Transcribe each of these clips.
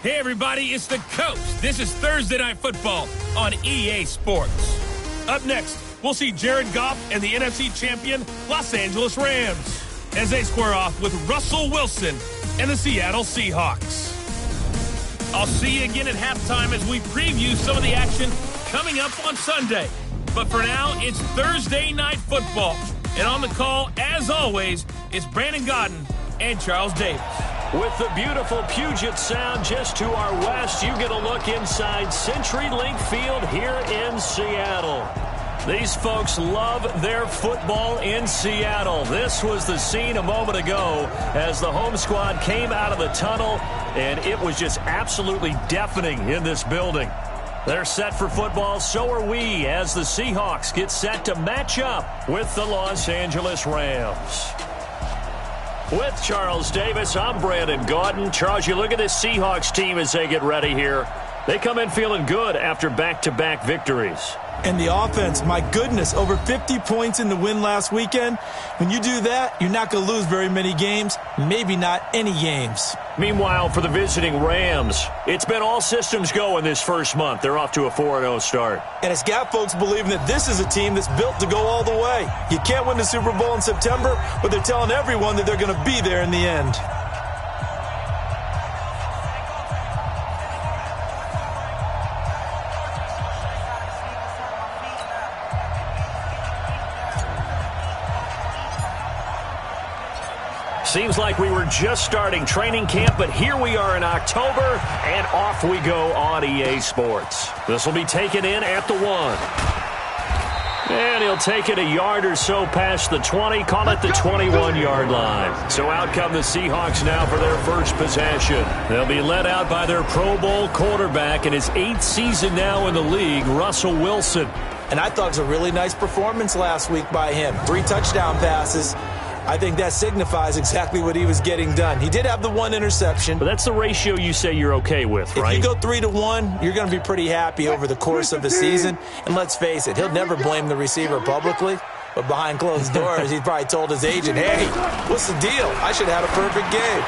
Hey, everybody, it's the Coach. This is Thursday Night Football on EA Sports. Up next, we'll see Jared Goff and the NFC champion Los Angeles Rams as they square off with Russell Wilson and the Seattle Seahawks. I'll see you again at halftime as we preview some of the action coming up on Sunday. But for now, it's Thursday Night Football. And on the call, as always, it's Brandon Godden and Charles Davis. With the beautiful Puget Sound just to our west, you get a look inside CenturyLink Field here in Seattle. These folks love their football in Seattle. This was the scene a moment ago as the home squad came out of the tunnel, and it was just absolutely deafening in this building. They're set for football, so are we, as the Seahawks get set to match up with the Los Angeles Rams. With Charles Davis, I'm Brandon Gaudin. Charles, you look at this Seahawks team as they get ready here. They come in feeling good after back-to-back victories. And the offense, my goodness, over 50 points in the win last weekend. When you do that, you're not going to lose very many games, maybe not any games. Meanwhile, for the visiting Rams, it's been all systems go in this first month. They're off to a 4-0 start. And it's got folks believing that this is a team that's built to go all the way. You can't win the Super Bowl in September, but they're telling everyone that they're going to be there in the end. Seems like we were just starting training camp, but here we are in October, and off we go on EA Sports. This will be taken in at the 1. And he'll take it a yard or so past the 20, call it the 21-yard line. So out come the Seahawks now for their first possession. They'll be led out by their Pro Bowl quarterback in his 8th season now in the league, Russell Wilson. And I thought it was a really nice performance last week by him. 3 touchdown passes. I think that signifies exactly what he was getting done. He did have the 1 interception. But that's the ratio you say you're okay with, right? If you go 3-1, you're going to be pretty happy over the course of the season. And let's face it, he'll never blame the receiver publicly. But behind closed doors, he probably told his agent, hey, what's the deal? I should have had a perfect game.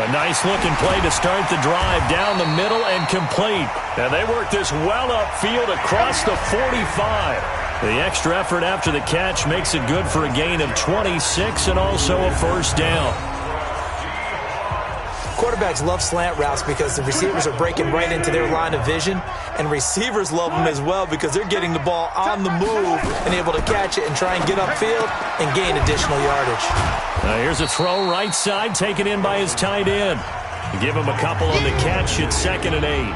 A nice-looking play to start the drive down the middle and complete. And they work this well upfield across the 45. The extra effort after the catch makes it good for a gain of 26 and also a first down. Quarterbacks love slant routes because the receivers are breaking right into their line of vision, and receivers love them as well because they're getting the ball on the move and able to catch it and try and get upfield and gain additional yardage. Here's a throw right side taken in by his tight end. Give him a couple on the catch at 2nd and 8.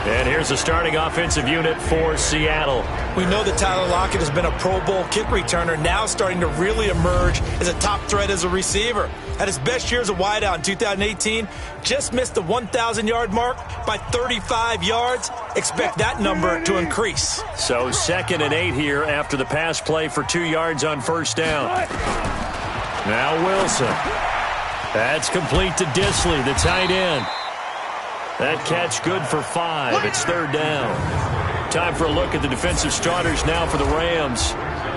And here's the starting offensive unit for Seattle. We know that Tyler Lockett has been a Pro Bowl kick returner, now starting to really emerge as a top threat as a receiver. At his best year as a wideout in 2018, just missed the 1,000-yard mark by 35 yards. Expect that number to increase. So 2nd and 8 here after the pass play for 2 yards on first down. Now Wilson. That's complete to Disley, the tight end. That catch good for 5. It's 3rd down. Time for a look at the defensive starters now for the Rams.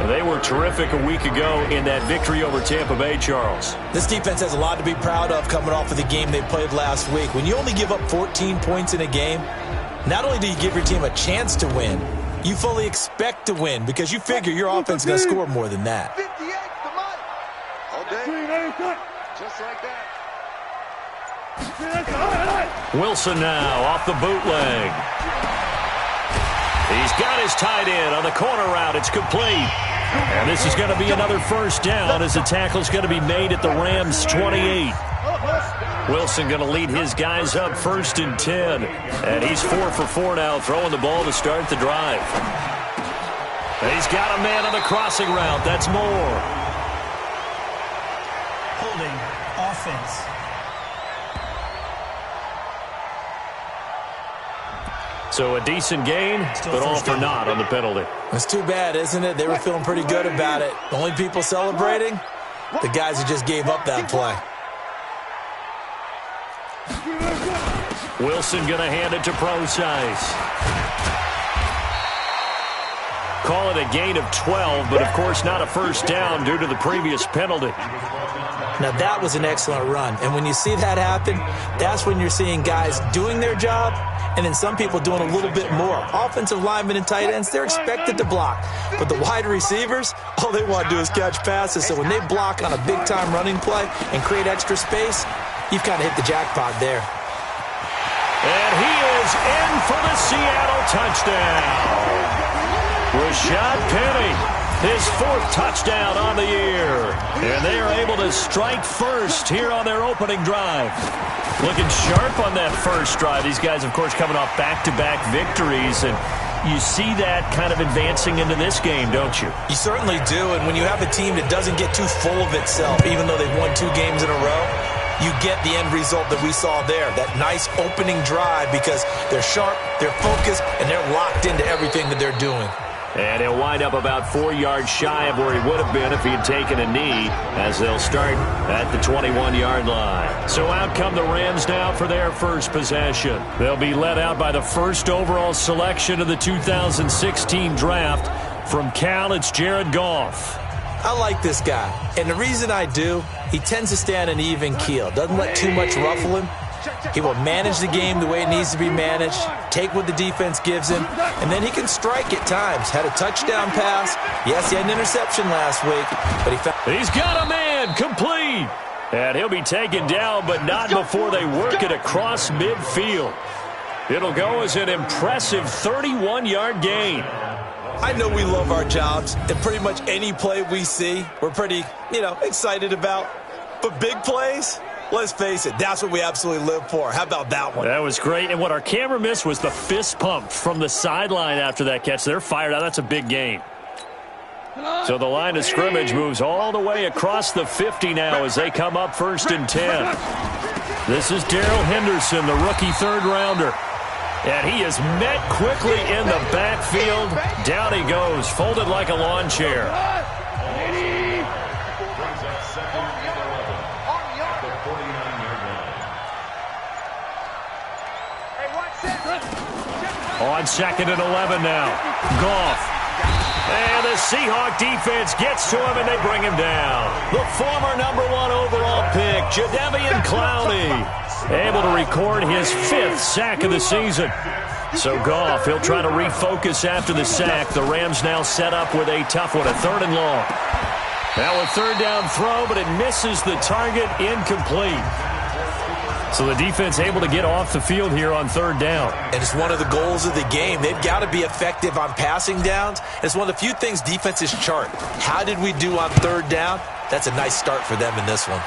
They were terrific a week ago in that victory over Tampa Bay, Charles. This defense has a lot to be proud of coming off of the game they played last week. When you only give up 14 points in a game, not only do you give your team a chance to win, you fully expect to win because you figure your offense is going to score more than that. 58 to Mike. All day. Just like that. Wilson now off the bootleg. He's got his tight end on the corner route. It's complete. And this is going to be another first down as the tackle's going to be made at the Rams' 28. Wilson going to lead his guys up 1st and 10. And he's 4 for 4 now, throwing the ball to start the drive. And he's got a man on the crossing route. That's Moore. Holding offense. So a decent gain, but all for naught on the penalty. That's too bad, isn't it? They were feeling pretty good about it. The only people celebrating, the guys who just gave up that play. Wilson going to hand it to Procise. Call it a gain of 12, but of course not a first down due to the previous penalty. Now that was an excellent run, and when you see that happen, that's when you're seeing guys doing their job, and then some people doing a little bit more. Offensive linemen and tight ends, they're expected to block, but the wide receivers, all they want to do is catch passes. So when they block on a big-time running play and create extra space, you've kind of hit the jackpot there. And he is in for the Seattle touchdown. Rashad Penny, his 4th touchdown on the year. And they are able to strike first here on their opening drive. Looking sharp on that first drive. These guys, of course, coming off back-to-back victories. And you see that kind of advancing into this game, don't you? You certainly do. And when you have a team that doesn't get too full of itself, even though they've won 2 games in a row, you get the end result that we saw there. That nice opening drive because they're sharp, they're focused, and they're locked into everything that they're doing. And he'll wind up about 4 yards shy of where he would have been if he had taken a knee, as they'll start at the 21-yard line. So out come the Rams now for their first possession. They'll be led out by the first overall selection of the 2016 draft. From Cal, it's Jared Goff. I like this guy, and the reason I do, he tends to stay on an even keel. Doesn't let too much ruffle him. He will manage the game the way it needs to be managed, take what the defense gives him, and then he can strike at times. Had a touchdown pass. Yes, he had an interception last week, but He's got a man, complete. And he'll be taken down, but not before they work it across midfield. It'll go as an impressive 31-yard gain. I know we love our jobs, and pretty much any play we see, we're pretty, excited about. But big plays, let's face it, that's what we absolutely live for. How about that one? That was great. And what our camera missed was the fist pump from the sideline after that catch. They're fired out. That's a big gain. So the line of scrimmage moves all the way across the 50 now as they come up 1st and 10. This is Darrell Henderson, the rookie 3rd-rounder. And he is met quickly in the backfield. Down he goes, folded like a lawn chair. On 2nd and 11 now. Goff. And the Seahawk defense gets to him, and they bring him down. The former #1 overall pick, Jadeveon Clowney, able to record his 5th sack of the season. So Goff, he'll try to refocus after the sack. The Rams now set up with a tough one, a 3rd and long. Now a 3rd down throw, but it misses the target, incomplete. So the defense able to get off the field here on 3rd down. And it's one of the goals of the game. They've got to be effective on passing downs. It's one of the few things defenses chart. How did we do on 3rd down? That's a nice start for them in this one.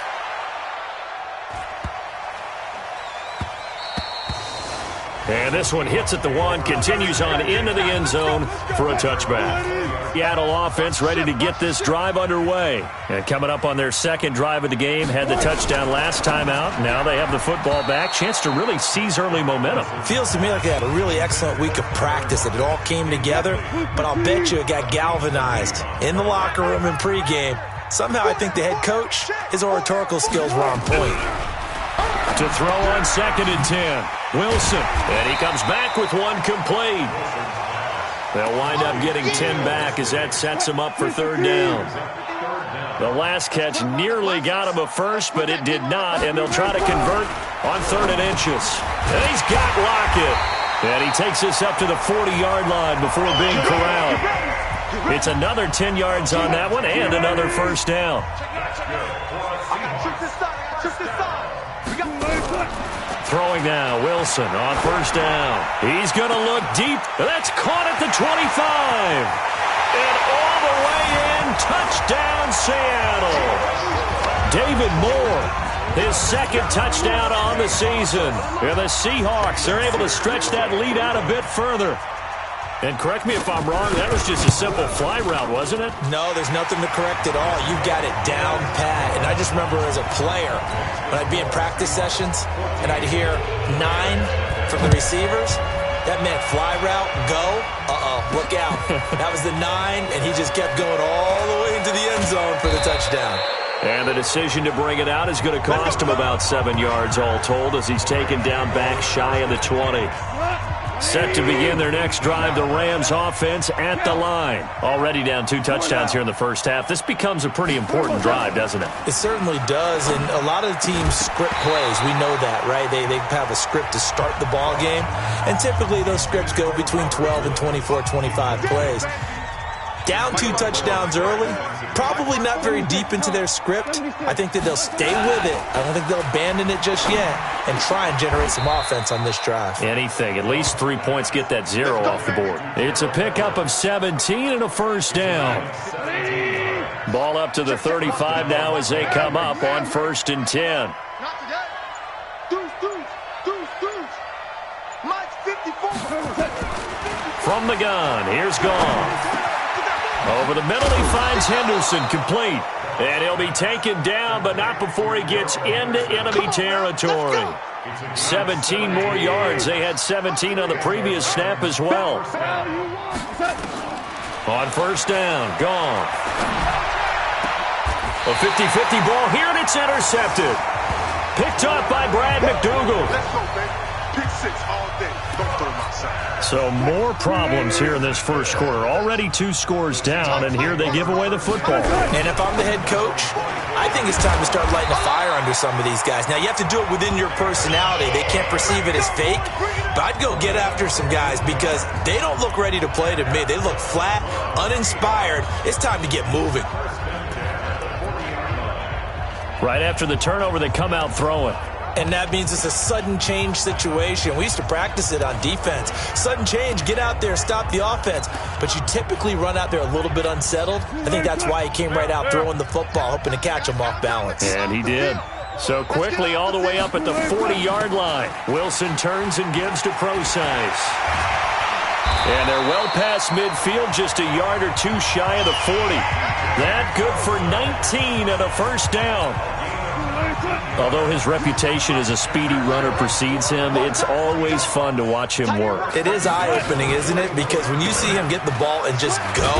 And this one hits at the 1, continues on into the end zone for a touchback. Seattle offense ready to get this drive underway. And coming up on their 2nd drive of the game, had the touchdown last time out. Now they have the football back. Chance to really seize early momentum. Feels to me like they had a really excellent week of practice, that it all came together. But I'll bet you it got galvanized in the locker room in pregame. Somehow I think the head coach, his oratorical skills were on point. To throw on 2nd and 10. Wilson. And he comes back with one complete. They'll wind up getting 10 back as that sets him up for 3rd down. The last catch nearly got him a first, but it did not, and they'll try to convert on 3rd and inches. And he's got Lockett. And he takes us up to the 40-yard line before being corralled. It's another 10 yards on that one and another first down. Throwing now, Wilson on 1st down. He's going to look deep. That's caught at the 25. And all the way in, touchdown Seattle. David Moore, his 2nd touchdown on the season. And the Seahawks are able to stretch that lead out a bit further. And correct me if I'm wrong, that was just a simple fly route, wasn't it? No, there's nothing to correct at all. You've got it down pat. And I just remember as a player, when I'd be in practice sessions and I'd hear 9 from the receivers, that meant fly route, go, look out. That was the 9, and he just kept going all the way into the end zone for the touchdown. And the decision to bring it out is going to cost him about 7 yards all told as he's taken down back shy of the 20. Set to begin their next drive, the Rams offense at the line. Already down 2 touchdowns here in the first half. This becomes a pretty important drive, doesn't it? It certainly does, and a lot of the teams script plays. We know that, right? They have a script to start the ball game, and typically those scripts go between 12 and 24, 25 plays. Down 2 touchdowns early, probably not very deep into their script. I think that they'll stay with it. I don't think they'll abandon it just yet and try and generate some offense on this drive. Anything. At least 3 points, get that 0 off the board. It's a pickup of 17 and a first down. Ball up to the 35 now as they come up on 1st and 10. From the gun, here's Goff. Over the middle, he finds Henderson, complete. And he'll be taken down, but not before he gets into enemy territory. 17 more yards. They had 17 on the previous snap as well. On 1st down, Goff. A 50-50 ball here, and it's intercepted. Picked up by Brad McDougal. Let's go, baby. Pick 6 all day. Don't throw my side. So more problems here in this first quarter. Already 2 scores down, and here they give away the football. And if I'm the head coach, I think it's time to start lighting a fire under some of these guys. Now, you have to do it within your personality. They can't perceive it as fake, but I'd go get after some guys because they don't look ready to play to me. They look flat, uninspired. It's time to get moving. Right after the turnover, they come out throwing. And that means it's a sudden change situation. We used to practice it on defense. Sudden change, get out there, stop the offense. But you typically run out there a little bit unsettled. I think that's why he came right out throwing the football, hoping to catch him off balance. And he did. So quickly all the way up at the 40-yard line. Wilson turns and gives to Procise. And they're well past midfield, just a yard or 2 shy of the 40. That good for 19 and a first down. Although his reputation as a speedy runner precedes him, it's always fun to watch him work. It is eye-opening, isn't it? Because when you see him get the ball and just go,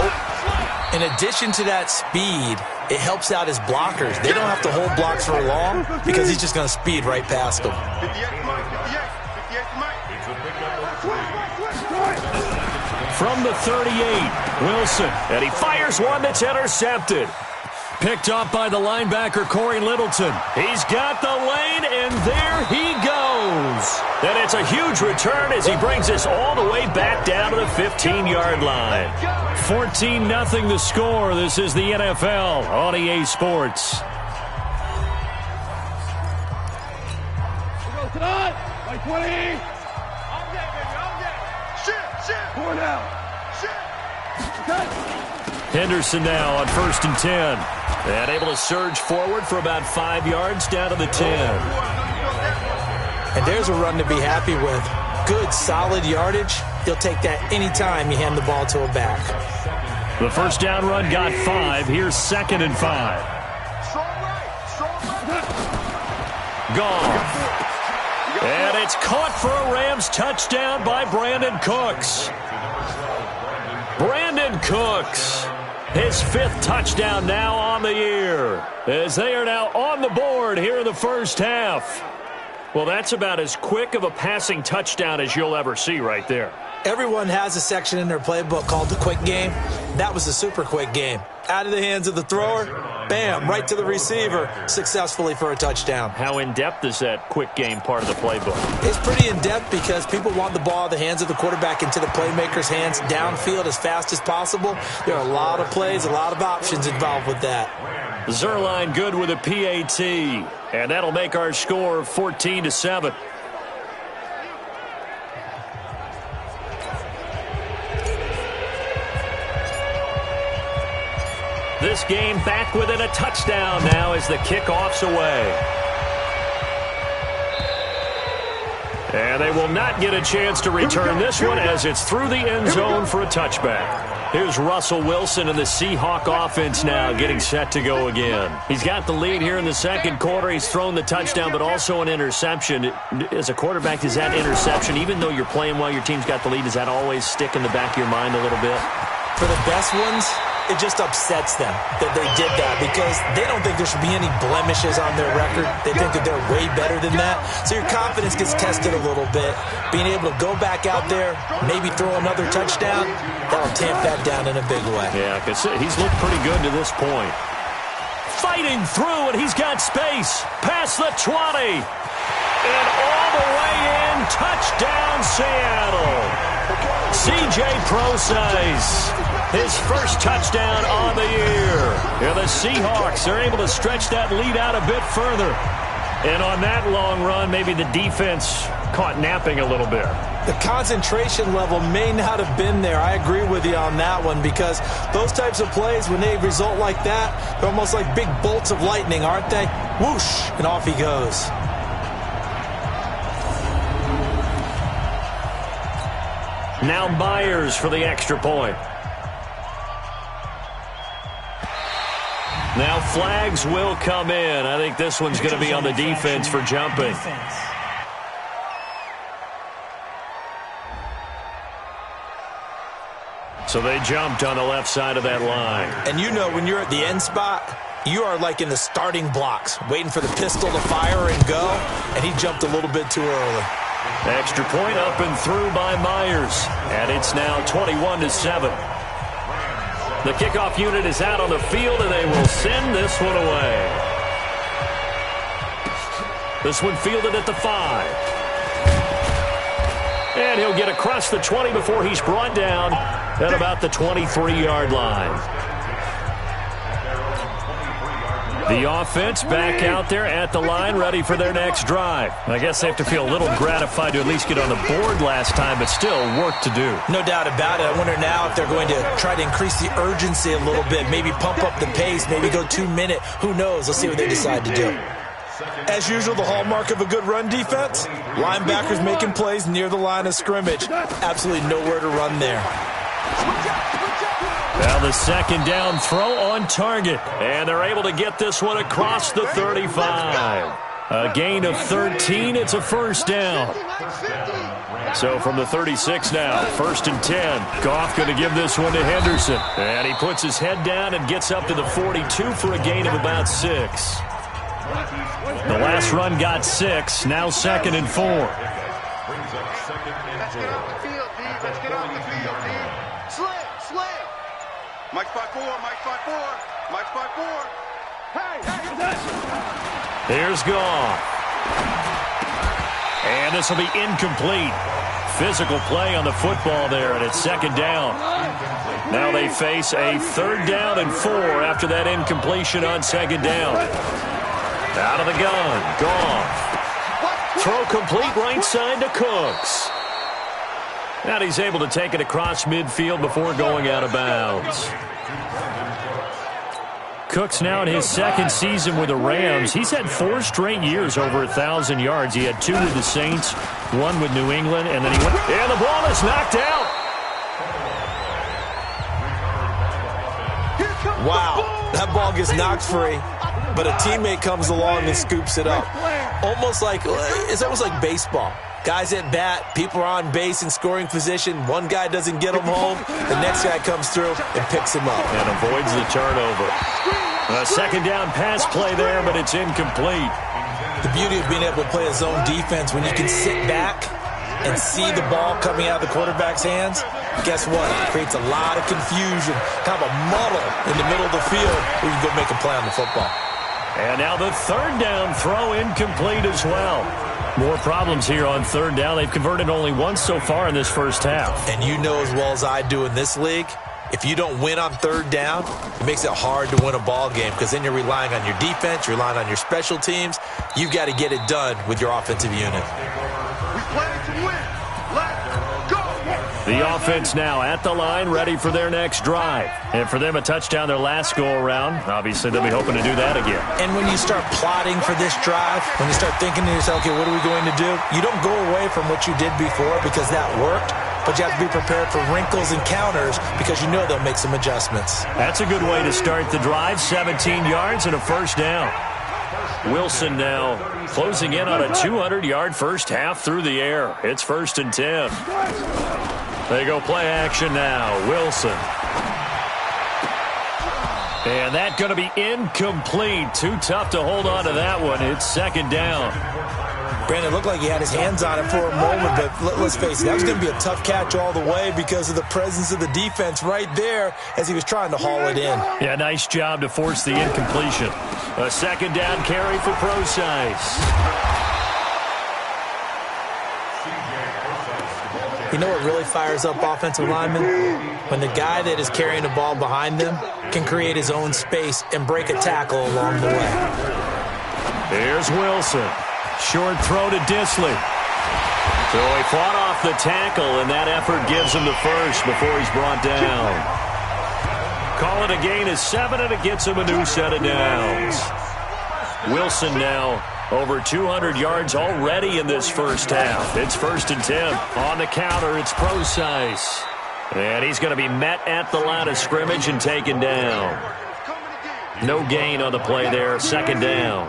in addition to that speed, it helps out his blockers. They don't have to hold blocks for long because he's just going to speed right past them. From the 38, Wilson, and he fires one that's intercepted. Picked up by the linebacker, Corey Littleton. He's got the lane, and there he goes. And it's a huge return as he brings us all the way back down to the 15-yard line. 14-0 the score. This is the NFL on EA Sports. Like 20. Shit. Four down. Henderson now on 1st and 10. And able to surge forward for about 5 yards down to the 10. And there's a run to be happy with. Good, solid yardage. He'll take that anytime you hand the ball to a back. The first down run got 5. Here's 2nd and 5. Goff. And it's caught for a Rams touchdown by Brandon Cooks. Brandon Cooks. His 5th touchdown now on the year, as they are now on the board here in the first half. Well, that's about as quick of a passing touchdown as you'll ever see right there. Everyone has a section in their playbook called the quick game. That was a super quick game. Out of the hands of the thrower, bam, right to the receiver, successfully for a touchdown. How in-depth is that quick game part of the playbook? It's pretty in-depth because people want the ball out of the hands of the quarterback into the playmaker's hands downfield as fast as possible. There are a lot of plays, a lot of options involved with that. Zerline good with a PAT, and that'll make our score 14-7. This game back within a touchdown now as the kickoff's away. And they will not get a chance to return this one as it's through the end zone for a touchback. Here's Russell Wilson and the Seahawk offense now getting set to go again. He's got the lead here in the second quarter. He's thrown the touchdown, but also an interception. As a quarterback, does that interception, even though you're playing while your team's got the lead, does that always stick in the back of your mind a little bit? For the best ones, It just upsets them that they did that because they don't think there should be any blemishes on their record. They think that they're way better than that. So your confidence gets tested a little bit. Being able to go back out there, maybe throw another touchdown, that'll tamp that down in a big way. Yeah, because he's looked pretty good to this point. Fighting through, and he's got space. Past the 20. And all the way in. Touchdown, Seattle. C.J. Procise. His first touchdown on the year. And the Seahawks are able to stretch that lead out a bit further. And on that long run, maybe the defense caught napping a little bit. The concentration level may not have been there. I agree with you on that one because those types of plays, when they result like that, they're almost like big bolts of lightning, aren't they? Whoosh, and off he goes. Now Myers for the extra point. Now flags will come in. I think this one's going to be on the defense for jumping. So they jumped on the left side of that line. And you know when you're at the end spot, you are like in the starting blocks, waiting for the pistol to fire and go, and he jumped a little bit too early. Extra point up and through by Myers. And it's now 21-7. The kickoff unit is out on the field, and they will send this one away. This one fielded at the 5. And he'll get across the 20 before he's brought down at about the 23-yard line. The offense back out there at the line, ready for their next drive. I guess they have to feel a little gratified to at least get on the board last time, but still work to do. No doubt about it. I wonder now if they're going to try to increase the urgency a little bit, maybe pump up the pace, maybe go 2-minute. Who knows? Let's see what they decide to do. As usual, the hallmark of a good run defense, linebackers making plays near the line of scrimmage. Absolutely nowhere to run there. Now the second down throw on target. And they're able to get this one across the 35. A gain of 13. It's a first down. So from the 36 now, 1st and 10. Goff going to give this one to Henderson. And he puts his head down and gets up to the 42 for a gain of about 6. The last run got 6. Now 2nd and 4. Let's get off the field, D. Let's get off the field, D. Slam. Mike spot 4, Mike spot 4, Mike spot 4. Hey, There's Goff. And this will be incomplete. Physical play on the football there, and it's 2nd down. Now they face a 3rd down and 4 after that incompletion on 2nd down. Out of the gun, Goff. Throw complete right side to Cooks. And he's able to take it across midfield before going out of bounds. Cooks now in his 2nd season with the Rams. He's had 4 straight years over 1,000 yards. He had 2 with the Saints, 1 with New England, and then he went. And the ball is knocked out. Wow, that ball gets knocked free, but a teammate comes along and scoops it up. It's almost like baseball. Guys at bat, people are on base in scoring position. One guy doesn't get him home. The next guy comes through and picks him up. And avoids the turnover. A 2nd down pass play there, but it's incomplete. The beauty of being able to play a zone defense when you can sit back and see the ball coming out of the quarterback's hands, guess what? It creates a lot of confusion, kind of a muddle in the middle of the field where you can go make a play on the football. And now the 3rd down throw incomplete as well. More problems here on 3rd down. They've converted only once so far in this first half. And you know as well as I do in this league, if you don't win on 3rd down, it makes it hard to win a ball game because then you're relying on your defense, you're relying on your special teams. You've got to get it done with your offensive unit. we play to win. Let's go. The offense now at the line, ready for their next drive. And for them, a touchdown their last go-around. Obviously, they'll be hoping to do that again. And when you start plotting for this drive, when you start thinking to yourself, okay, what are we going to do? You don't go away from what you did before because that worked, but you have to be prepared for wrinkles and counters because you know they'll make some adjustments. That's a good way to start the drive. 17 yards and a first down. Wilson now closing in on a 200-yard first half through the air. It's 1st and 10. They go play action now. Wilson. And that's going to be incomplete. Too tough to hold on to that one. It's second down. Brandon, it looked like he had his hands on it for a moment, but let's face it, that was going to be a tough catch all the way because of the presence of the defense right there as he was trying to haul it in. Yeah, nice job to force the incompletion. A second down carry for Procise. You know what really fires up offensive linemen? When the guy that is carrying the ball behind them can create his own space and break a tackle along the way. Here's Wilson. Short throw to Disley. So he fought off the tackle, and that effort gives him the first before he's brought down. Call it a gain of 7, and it gets him a new set of downs. Wilson now over 200 yards already in this first half. It's 1st and 10. On the counter, it's Procise. And he's going to be met at the line of scrimmage and taken down. No gain on the play there. Second down.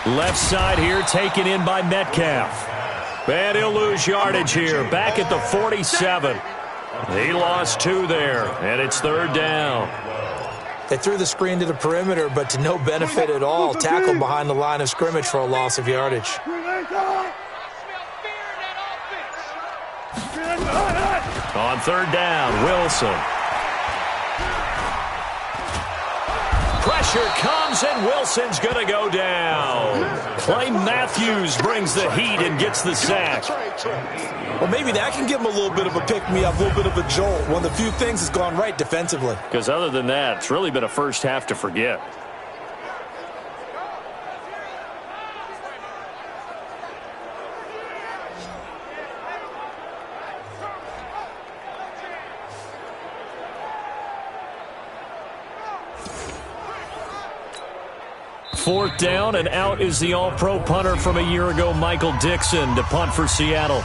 Left side here taken in by Metcalf. And he'll lose yardage here. Back at the 47. He lost 2 there, and it's 3rd down. They threw the screen to the perimeter, but to no benefit at all. Tackled behind the line of scrimmage for a loss of yardage. On 3rd down, Wilson. Pressure comes, and Wilson's going to go down. Clay Matthews brings the heat and gets the sack. Well, maybe that can give him a little bit of a pick-me-up, a little bit of a jolt. One of the few things that's gone right defensively. Because other than that, it's really been a first half to forget. Fourth down, and out is the all-pro punter from a year ago, Michael Dixon, to punt for Seattle.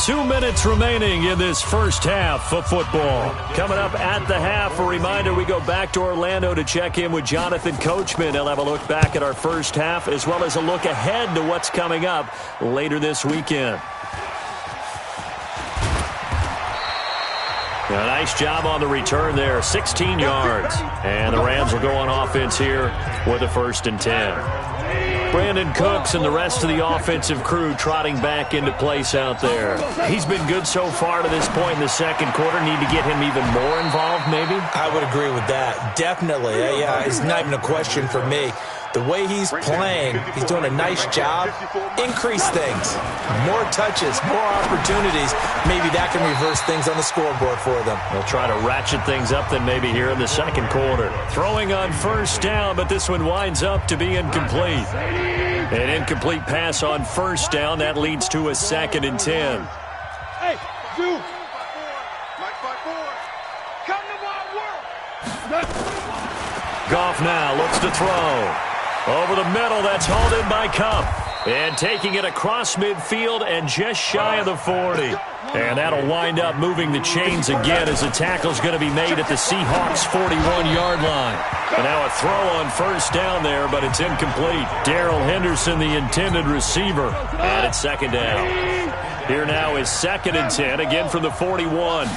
2 minutes remaining in this first half of football. Coming up at the half, a reminder, we go back to Orlando to check in with Jonathan Coachman. He'll have a look back at our first half as well as a look ahead to what's coming up later this weekend. A nice job on the return there, 16 yards. And the Rams will go on offense here with a 1st and 10. Brandon Cooks and the rest of the offensive crew trotting back into place out there. He's been good so far to this point in the second quarter. Need to get him even more involved, maybe? I would agree with that. Definitely. Yeah, it's not even a question for me. The way he's playing, he's doing a nice job. Increase things. More touches, more opportunities. Maybe that can reverse things on the scoreboard for them. They'll try to ratchet things up then maybe here in the second quarter. Throwing on 1st down, but this one winds up to be incomplete. An incomplete pass on 1st down. That leads to a 2nd and 10. Hey, you. Mike 5-4. Come to my world. Goff now looks to throw. Over the middle, that's hauled in by Kupp. And taking it across midfield and just shy of the 40. And that'll wind up moving the chains again as the tackle's going to be made at the Seahawks' 41-yard line. And now a throw on 1st down there, but it's incomplete. Darrell Henderson, the intended receiver. And it's 2nd down. Here now is 2nd and 10, again from the 41.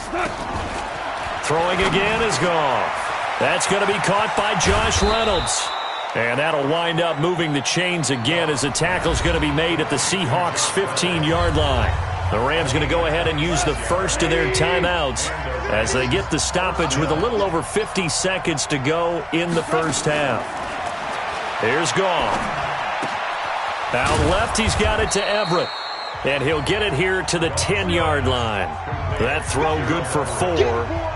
Throwing again is Goff. That's going to be caught by Josh Reynolds. And that'll wind up moving the chains again as the tackle's going to be made at the Seahawks' 15-yard line. The Rams going to go ahead and use the first of their timeouts as they get the stoppage with a little over 50 seconds to go in the first half. Here's Goff. Out left, he's got it to Everett. And he'll get it here to the 10-yard line. That throw good for 4.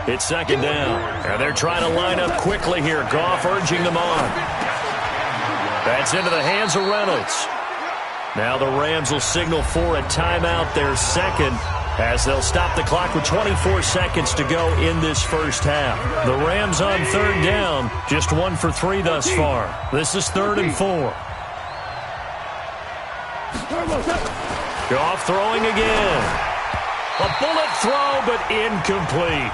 It's 2nd down. And they're trying to line up quickly here. Goff urging them on. That's into the hands of Reynolds. Now the Rams will signal for a timeout, their second, as they'll stop the clock with 24 seconds to go in this first half. The Rams on 3rd down, just 1 for 3 thus far. This is 3rd and 4. Goff throwing again. A bullet throw, but incomplete.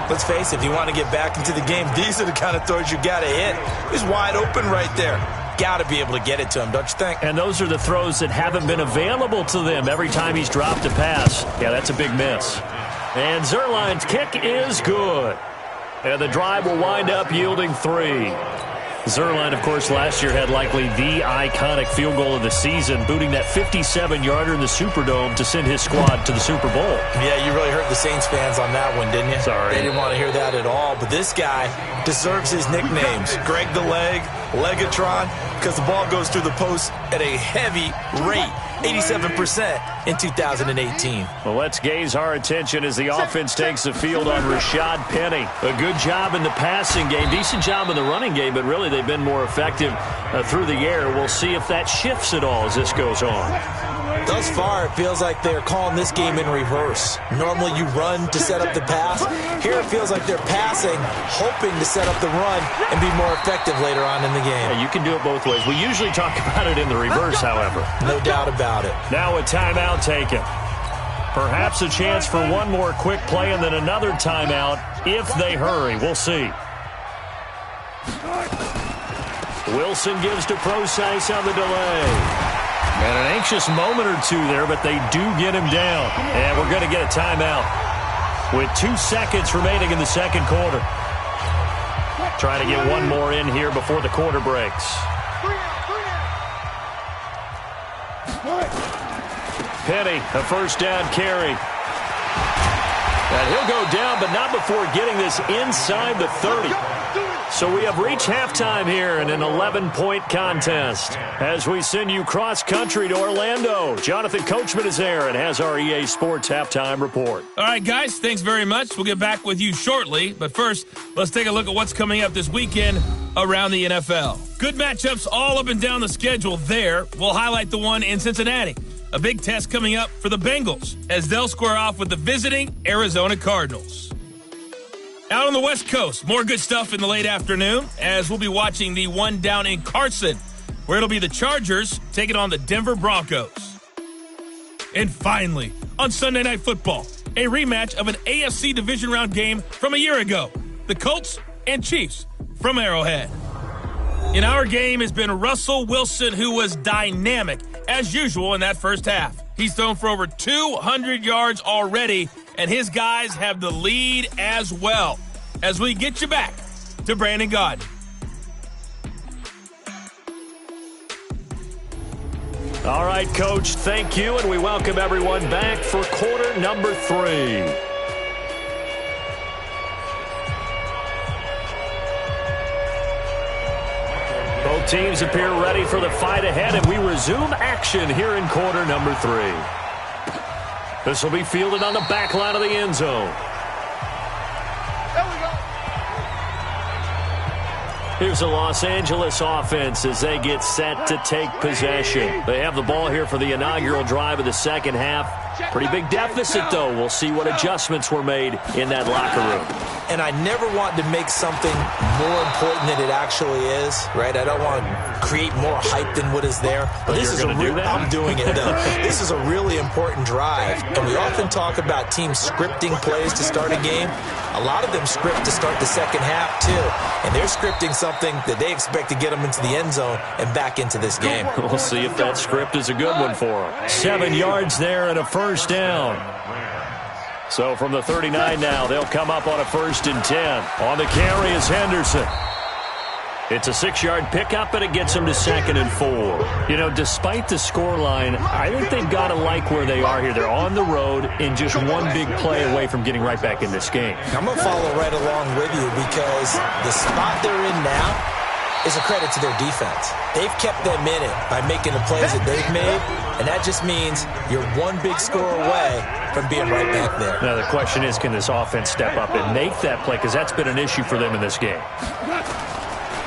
Let's face it, if you want to get back into the game, these are the kind of throws you got to hit. He's wide open right there. got to be able to get it to him, don't you think? And those are the throws that haven't been available to them every time he's dropped a pass. Yeah, that's a big miss. And Zuerlein's kick is good. And the drive will wind up yielding 3. Zuerlein, of course, last year had likely the iconic field goal of the season, booting that 57-yarder in the Superdome to send his squad to the Super Bowl. Yeah, you really hurt the Saints fans on that one, didn't you? Sorry. They didn't want to hear that at all. But this guy deserves his nicknames. Greg the Leg, Legatron, because the ball goes through the post at a heavy rate, 87% in 2018. Well, let's gaze our attention as the offense takes the field on Rashad Penny. A good job in the passing game, decent job in the running game, but really they've been more effective through the air. We'll see if that shifts at all as this goes on. Thus far, it feels like they're calling this game in reverse. Normally you run to set up the pass. Here it feels like they're passing, hoping to set up the run and be more effective later on in the game. Yeah, you can do it both ways. We usually talk about it in the reverse, however. No doubt about it. Now a timeout taken. Perhaps a chance for one more quick play and then another timeout if they hurry. We'll see. Wilson gives to Procise on the delay. And an anxious moment or two there, but they do get him down. And we're going to get a timeout with 2 seconds remaining in the second quarter. Trying to get one more in here before the quarter breaks. Penny, a first down carry. And he'll go down, but not before getting this inside the 30. So we have reached halftime here in an 11-point contest. As we send you cross-country to Orlando, Jonathan Coachman is there and has our EA Sports halftime report. All right, guys, thanks very much. We'll get back with you shortly. But first, let's take a look at what's coming up this weekend around the NFL. Good matchups all up and down the schedule there. We'll highlight the one in Cincinnati. A big test coming up for the Bengals as they'll square off with the visiting Arizona Cardinals. Out on the West Coast, more good stuff in the late afternoon as we'll be watching the one down in Carson, where it'll be the Chargers taking on the Denver Broncos. And finally, on Sunday Night Football, a rematch of an AFC division round game from a year ago. The Colts and Chiefs from Arrowhead. In our game has been Russell Wilson, who was dynamic as usual in that first half. He's thrown for over 200 yards already, and his guys have the lead as well. As we get you back to Brandon Gaudin. All right, Coach, thank you, and we welcome everyone back for quarter number 3. Both teams appear ready for the fight ahead, and we resume action here in quarter number 3. This will be fielded on the back line of the end zone. Here's the Los Angeles offense as they get set to take possession. They have the ball here for the inaugural drive of the second half. Pretty big deficit, though. We'll see what adjustments were made in that locker room. And I never want to make something more important than it actually is, right? I don't want to create more hype than what is there. But this is I'm doing it, though. This is a really important drive. And we often talk about teams scripting plays to start a game. A lot of them script to start the second half, too. And they're scripting something that they expect to get them into the end zone and back into this game. We'll see if that script is a good one for them. 7 yards there and a first down. So from the 39 now, they'll come up on a 1st and 10. On the carry is Henderson. It's a 6-yard pickup, and it gets them to 2nd and 4. You know, despite the scoreline, I think they've got to like where they are here. They're on the road and just one big play away from getting right back in this game. I'm going to follow right along with you because the spot they're in now is a credit to their defense. They've kept them in it by making the plays that they've made, and that just means you're one big score away from being right back there. Now, the question is, can this offense step up and make that play? Because that's been an issue for them in this game.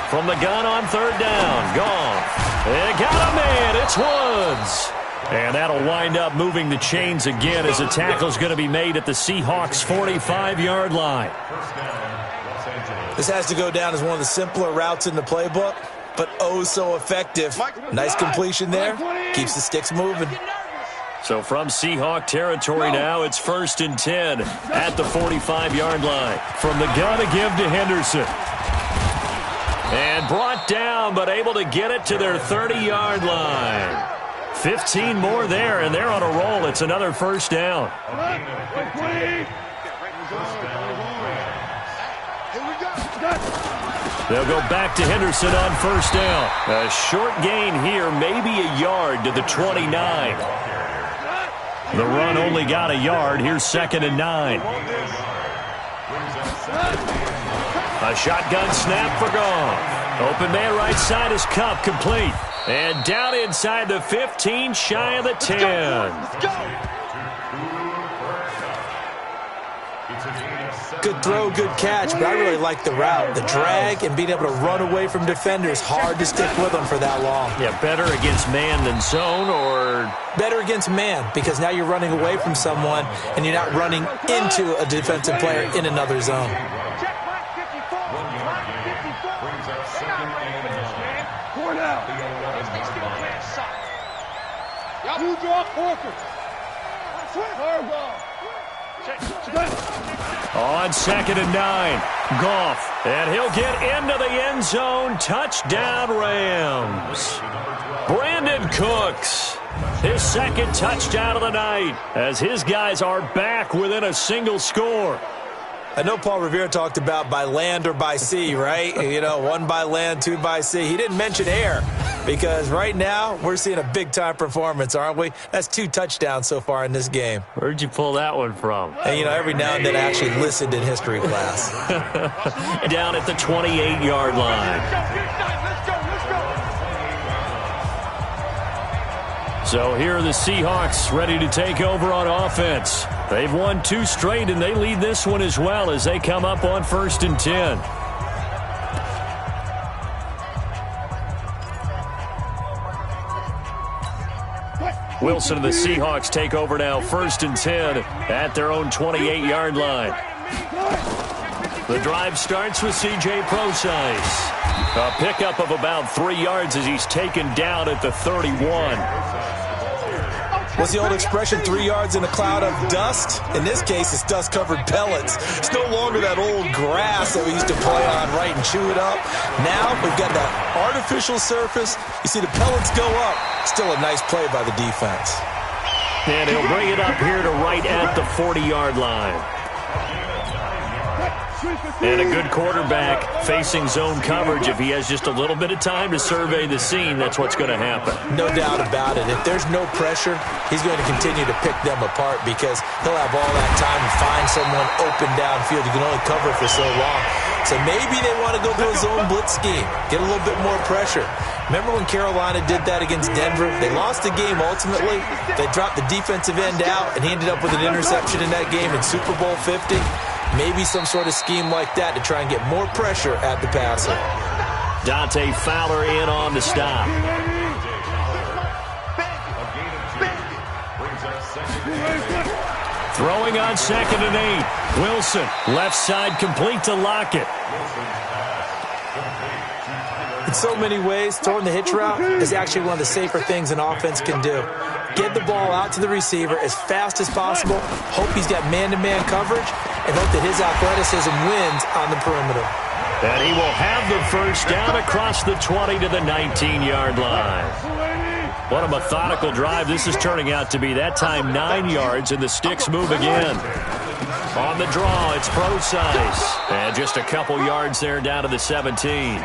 From the gun on 3rd down, gone. They got a man, it's Woods. And that'll wind up moving the chains again as a tackle's going to be made at the Seahawks' 45-yard line. This has to go down as one of the simpler routes in the playbook, but oh so effective. Nice completion there. Keeps the sticks moving. So from Seahawk territory now, it's 1st and 10 at the 45-yard line. From the gun, a give to Henderson. And brought down, but able to get it to their 30-yard line. 15 more there, and they're on a roll. It's another first down. They'll go back to Henderson on first down. A short gain here, maybe a yard to the 29. The run only got a yard. Here's 2nd and 9. A shotgun snap for Goff. Open man right side is Cup, complete. And down inside the 15, shy of the 10. Let's go. Good throw, good catch, but I really like the route. The drag and being able to run away from defenders, hard to stick with them for that long. Yeah, better against man than zone, or? Better against man, because now you're running away from someone and you're not running into a defensive player in another zone. On 2nd and 9, Goff, and he'll get into the end zone. Touchdown, Rams. Brandon Cooks, his 2nd touchdown of the night, as his guys are back within a single score. I know Paul Revere talked about by land or by sea, right? You know, 1 by land, 2 by sea. He didn't mention air, because right now we're seeing a big-time performance, aren't we? That's 2 touchdowns so far in this game. Where'd you pull that one from? And, you know, every now and then I actually listened in history class. Down at the 28-yard line. So here are the Seahawks ready to take over on offense. They've won 2 straight, and they lead this one as well as they come up on 1st and 10. Wilson and the Seahawks take over now, 1st and 10 at their own 28-yard line. The drive starts with C.J. Procise. A pickup of about 3 yards as he's taken down at the 31. What's the old expression, 3 yards in a cloud of dust? In this case, it's dust-covered pellets. It's no longer that old grass that we used to play on, right, and chew it up. Now we've got that artificial surface. You see the pellets go up. Still a nice play by the defense. And he'll bring it up here to right at the 40-yard line. And a good quarterback facing zone coverage. If he has just a little bit of time to survey the scene, that's what's going to happen. No doubt about it. If there's no pressure, he's going to continue to pick them apart, because he'll have all that time to find someone open downfield. You can only cover for so long. So maybe they want to go to a zone blitz scheme, get a little bit more pressure. Remember when Carolina did that against Denver? They lost the game ultimately. They dropped the defensive end out, and he ended up with an interception in that game in Super Bowl 50. Maybe some sort of scheme like that to try and get more pressure at the passer. Dante Fowler in on the stop. Throwing on 2nd and 8. Wilson, left side complete to Lockett. In so many ways, throwing the hitch route is actually one of the safer things an offense can do. Get the ball out to the receiver as fast as possible, hope he's got man-to-man coverage, and hope that his athleticism wins on the perimeter. And he will have the first down across the 20 to the 19-yard line. What a methodical drive this is turning out to be. That time 9 yards, and the sticks move again. On the draw, it's Procise. And just a couple yards there down to the 17.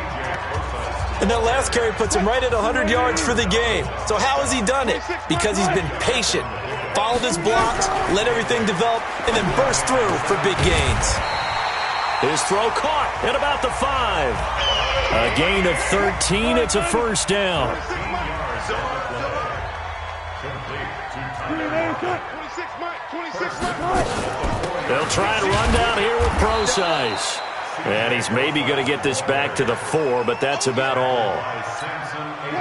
And that last carry puts him right at 100 yards for the game. So how has he done it? Because he's been patient, followed his blocks, let everything develop, and then burst through for big gains. His throw caught at about the 5. A gain of 13. It's a first down. They'll try and run down here with Procise. And he's maybe going to get this back to the 4, but that's about all.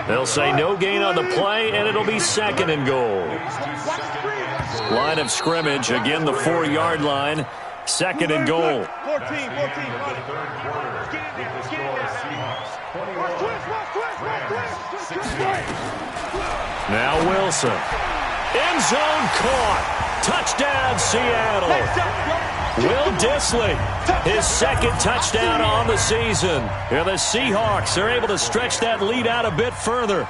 They'll say no gain on the play, and it'll be 2nd and goal. Line of scrimmage, again the 4-yard line, 2nd and goal. Now Wilson. End zone caught. Touchdown, Seattle. Will Dissly, his second touchdown on the season. And the Seahawks are able to stretch that lead out a bit further.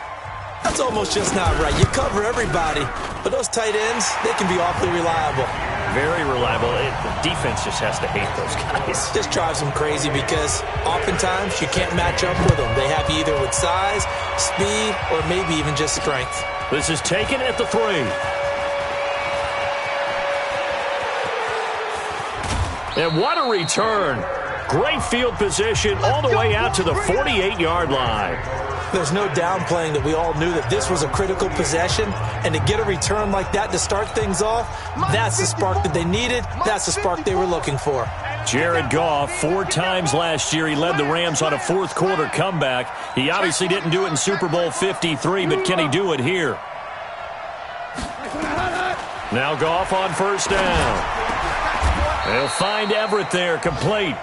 That's almost just not right. You cover everybody, but those tight ends, they can be awfully reliable. Very reliable. The defense just has to hate those guys. Just drives them crazy because oftentimes you can't match up with them. They have you either with size, speed, or maybe even just strength. This is taken at the 3. And what a return. Great field position all the way out to the 48-yard line. There's no downplaying that we all knew that this was a critical possession, and to get a return like that to start things off, that's the spark that they needed. That's the spark they were looking for. Jared Goff, 4 times last year, he led the Rams on a fourth-quarter comeback. He obviously didn't do it in Super Bowl 53, but can he do it here? Now Goff on first down. They'll find Everett there, complete.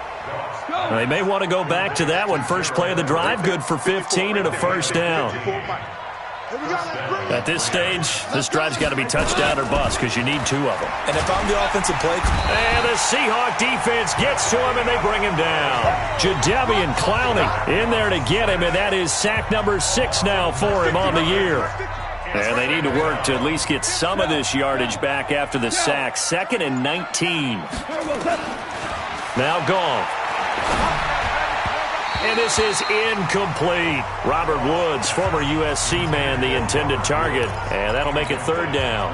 They may want to go back to that one. First play of the drive, good for 15 and a first down. At this stage, this drive's got to be touchdown or bust because you need 2 of them. And if I'm the offensive play... And the Seahawk defense gets to him, and they bring him down. Jadeveon Clowney in there to get him, and that is sack number 6 now for him on the year. And they need to work to at least get some of this yardage back after the sack. 2nd and 19. Now Goff. And this is incomplete. Robert Woods, former USC man, the intended target. And that'll make it 3rd down.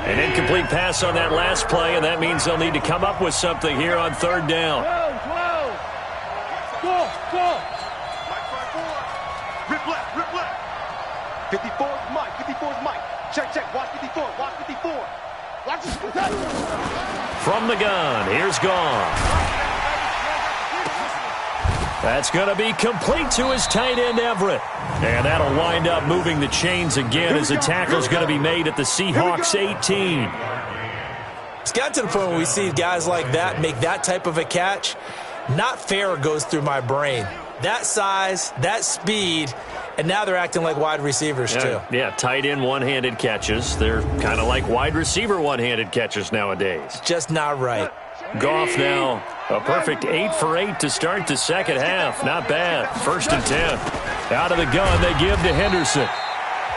An incomplete pass on that last play, and that means they'll need to come up with something here on 3rd down. Rip left, rip left. 54's Mike, 54's Mike. Check, check, watch 54, watch 54. Watch this. From the gun, here's Goff. That's going to be complete to his tight end, Everett. And that'll wind up moving the chains again as the tackle's going to be made at the Seahawks 18. It's got to the point where we see guys like that make that type of a catch. Not fair goes through my brain. That size, that speed, and now they're acting like wide receivers too. Yeah, tight end one-handed catches. They're kind of like wide receiver one-handed catches nowadays. Just not right. Goff now, a perfect 8 for 8 to start the second half. Not bad. 1st and 10. Out of the gun, they give to Henderson.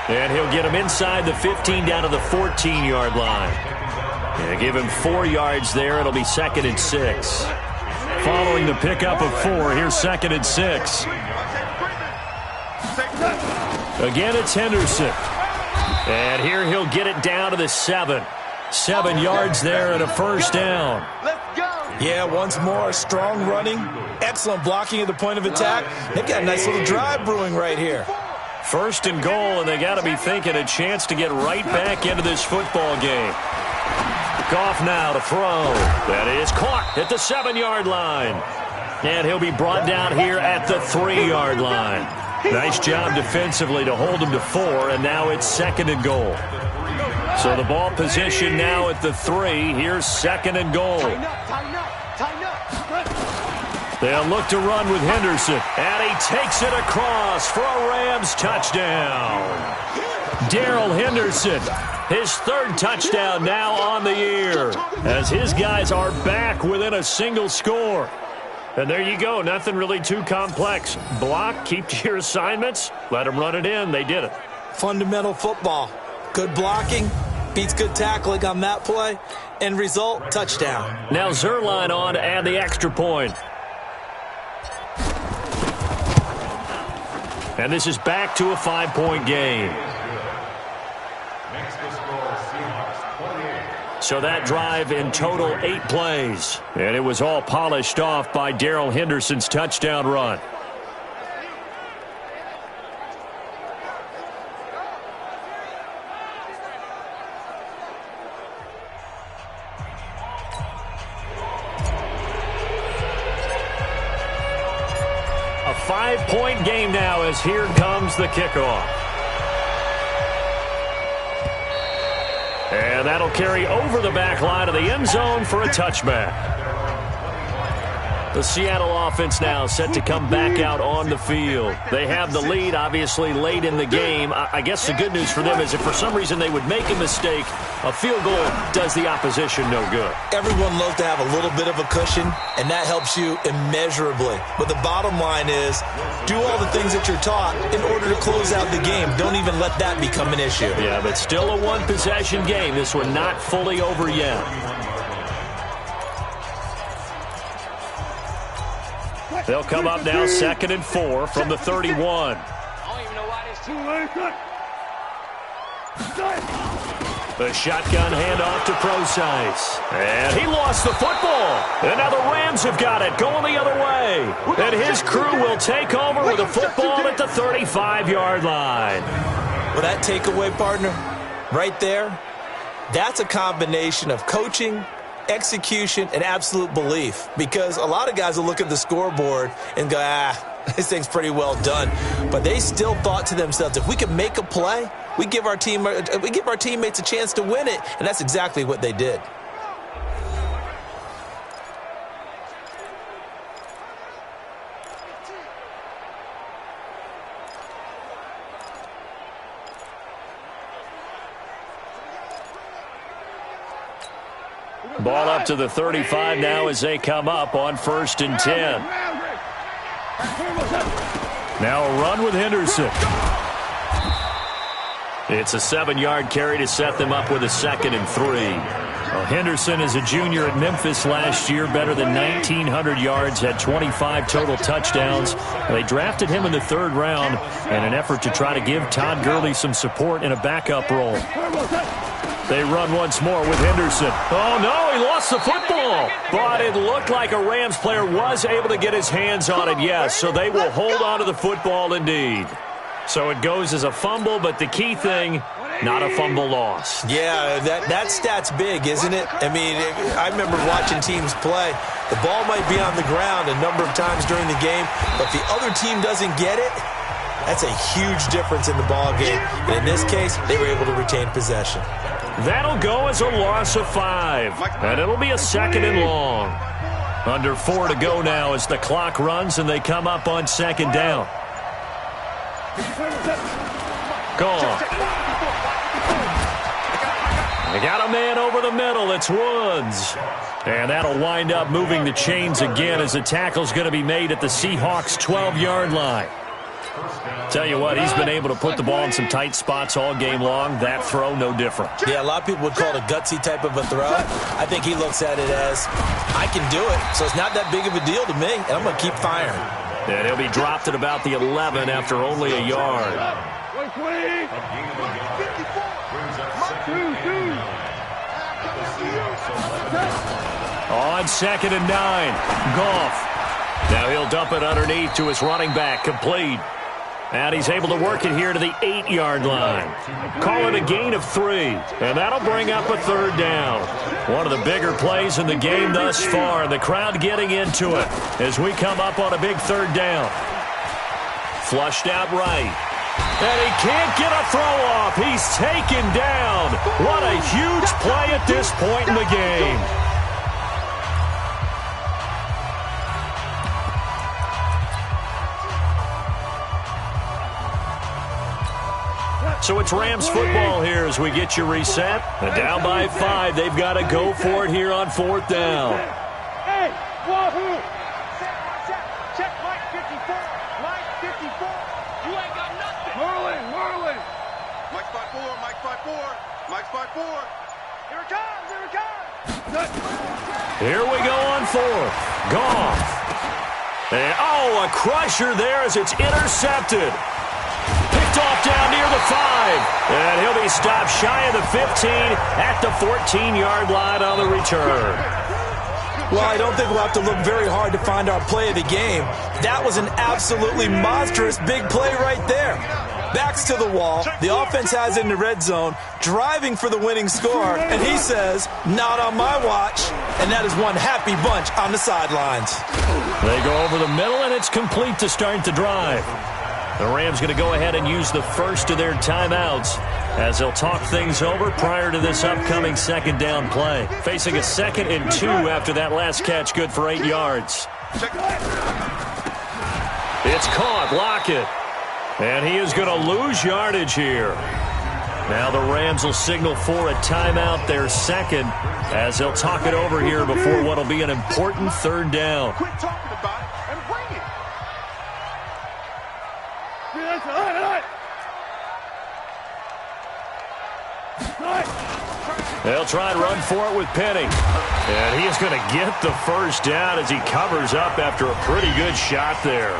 And he'll get him inside the 15 down to the 14-yard line. And give him 4 yards there. It'll be 2nd and 6. Following the pickup of 4, here's 2nd and 6. Again, it's Henderson. And here he'll get it down to the 7. 7 yards there and a first down. Yeah, once more, strong running, excellent blocking at the point of attack. They've got a nice little drive brewing right here. 1st and goal, and they got to be thinking a chance to get right back into this football game. Goff now to throw. That is caught at the 7-yard line. And he'll be brought down here at the 3-yard line. Nice job defensively to hold him to 4, and now it's 2nd and goal. So the ball position now at the 3. Here's 2nd and goal. They'll look to run with Henderson. And he takes it across for a Rams touchdown. Darrell Henderson, his 3rd touchdown now on the year, as his guys are back within a single score. And there you go. Nothing really too complex. Block, keep to your assignments, let them run it in. They did it. Fundamental football. Good blocking beats good tackling on that play. End result, touchdown. Now Zerline on to add the extra point. And this is back to a 5-point game. So that drive in total 8 plays. And it was all polished off by Darrell Henderson's touchdown run. A 5-point game now as here comes the kickoff. And that'll carry over the back line of the end zone for a touchback. The Seattle offense now set to come back out on the field. They have the lead, obviously, late in the game. I guess the good news for them is if for some reason they would make a mistake, a field goal does the opposition no good. Everyone loves to have a little bit of a cushion, and that helps you immeasurably. But the bottom line is, do all the things that you're taught in order to close out the game. Don't even let that become an issue. Yeah, but still a one-possession game. This one not fully over yet. They'll come up now 2nd and 4 from the 31. I don't even know why this too late. The shotgun handoff to Procise. And he lost the football. And now the Rams have got it, going the other way. And his crew will take over with a football at the 35-yard line. Well, that takeaway, partner, right there, that's a combination of coaching, execution, and absolute belief, because a lot of guys will look at the scoreboard and go, this thing's pretty well done, but they still thought to themselves, if we can make a play, we give our teammates a chance to win it, and that's exactly what they did. Ball up to the 35 now as they come up on 1st and 10. Now a run with Henderson. It's a 7-yard carry to set them up with a 2nd and 3. Well, Henderson is a junior at Memphis last year, better than 1,900 yards, had 25 total touchdowns. They drafted him in the 3rd round in an effort to try to give Todd Gurley some support in a backup role. They run once more with Henderson. Oh, no, he lost the football. But it looked like a Rams player was able to get his hands on it, yes. So they will hold on to the football indeed. So it goes as a fumble, but the key thing, not a fumble loss. Yeah, that stat's big, isn't it? I mean, I remember watching teams play. The ball might be on the ground a number of times during the game, but if the other team doesn't get it, that's a huge difference in the ball game. And in this case, they were able to retain possession. That'll go as a loss of 5, and it'll be a 2nd and long. Under 4 to go now as the clock runs and they come up on 2nd down. Gone. They got a man over the middle. It's Woods. And that'll wind up moving the chains again as the tackle's going to be made at the Seahawks' 12-yard line. Tell you what, he's been able to put the ball in some tight spots all game long. That throw, no different. Yeah, a lot of people would call it a gutsy type of a throw. I think he looks at it as, I can do it, so it's not that big of a deal to me, and I'm going to keep firing. And he'll be dropped at about the 11 after only a yard. On 2nd and 9, Goff. Now he'll dump it underneath to his running back, complete. And he's able to work it here to the 8-yard line. Call it a gain of 3. And that'll bring up a 3rd down. One of the bigger plays in the game thus far. The crowd getting into it as we come up on a big 3rd down. Flushed out right. And he can't get a throw off. He's taken down. What a huge play at this point in the game. So it's Rams football here as we get you reset. And down by 5, they've got to go for it here on 4th down. Hey, Wahoo! Check Mike 54. Mike 54. You ain't got nothing. Merlin. Mike 54. Mike 54. Mike 54. Here it comes. Here it comes. Here we go on 4th. Goff. And, a crusher there as it's intercepted. Off down near the 5, and he'll be stopped shy of the 15 at the 14-yard line on the return. Well, I don't think we'll have to look very hard to find our play of the game. That was an absolutely monstrous big play right there. Backs to the wall, the offense has it in the red zone, driving for the winning score, and he says, not on my watch, and that is one happy bunch on the sidelines. They go over the middle, and it's complete to start the drive. The Rams going to go ahead and use the first of their timeouts as they'll talk things over prior to this upcoming 2nd down play. Facing a 2nd and 2 after that last catch, good for 8 yards. It's caught. Lockett. And he is going to lose yardage here. Now the Rams will signal for a timeout, their second, as they'll talk it over here before what will be an important third down. Quit talking about it and bring it. They'll try and run for it with Penny. And he is going to get the first down as he covers up after a pretty good shot there.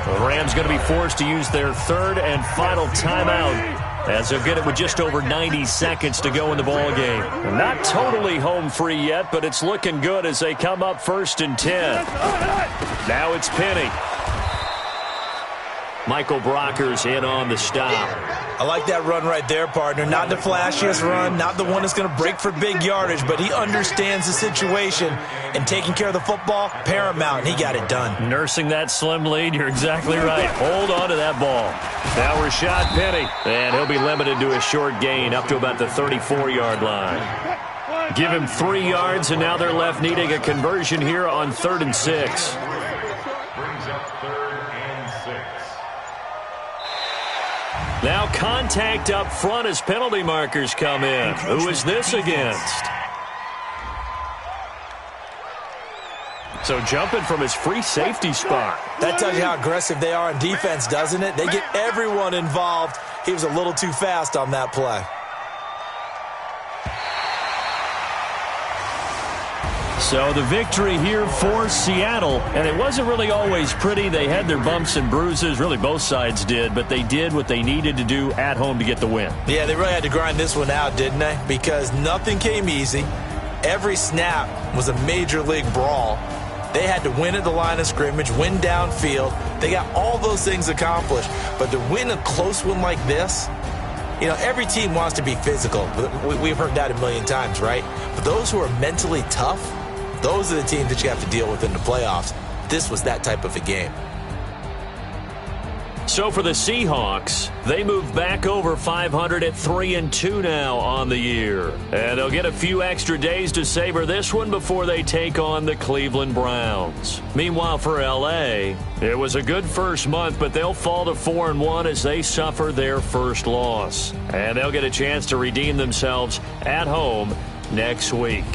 The Rams going to be forced to use their third and final timeout as they'll get it with just over 90 seconds to go in the ball game. Not totally home free yet, but it's looking good as they come up 1st and 10. Now it's Penny. Michael Brocker's in on the stop. I like that run right there, partner. Not the flashiest run, not the one that's going to break for big yardage, but he understands the situation, and taking care of the football, paramount, and he got it done. Nursing that slim lead, you're exactly right. Hold on to that ball. Now Rashad Penny, and he'll be limited to a short gain up to about the 34-yard line. Give him 3 yards, and now they're left needing a conversion here on 3rd and 6. Now contact up front as penalty markers come in. Who is this against? So jumping from his free safety spot. That tells you how aggressive they are in defense, doesn't it? They get everyone involved. He was a little too fast on that play. So the victory here for Seattle, and it wasn't really always pretty. They had their bumps and bruises, really both sides did, but they did what they needed to do at home to get the win. Yeah, they really had to grind this one out, didn't they? Because nothing came easy. Every snap was a major league brawl. They had to win at the line of scrimmage, win downfield. They got all those things accomplished. But to win a close one like this, you know, every team wants to be physical. We've heard that a million times, right? But those who are mentally tough, those are the teams that you have to deal with in the playoffs. This was that type of a game. So for the Seahawks, they move back over 500 at 3-2 now on the year. And they'll get a few extra days to savor this one before they take on the Cleveland Browns. Meanwhile for L.A., it was a good first month, but they'll fall to 4-1 as they suffer their first loss. And they'll get a chance to redeem themselves at home next week.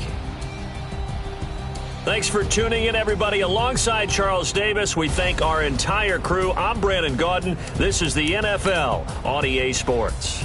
Thanks for tuning in, everybody. Alongside Charles Davis, we thank our entire crew. I'm Brandon Gaudin. This is the NFL on EA Sports.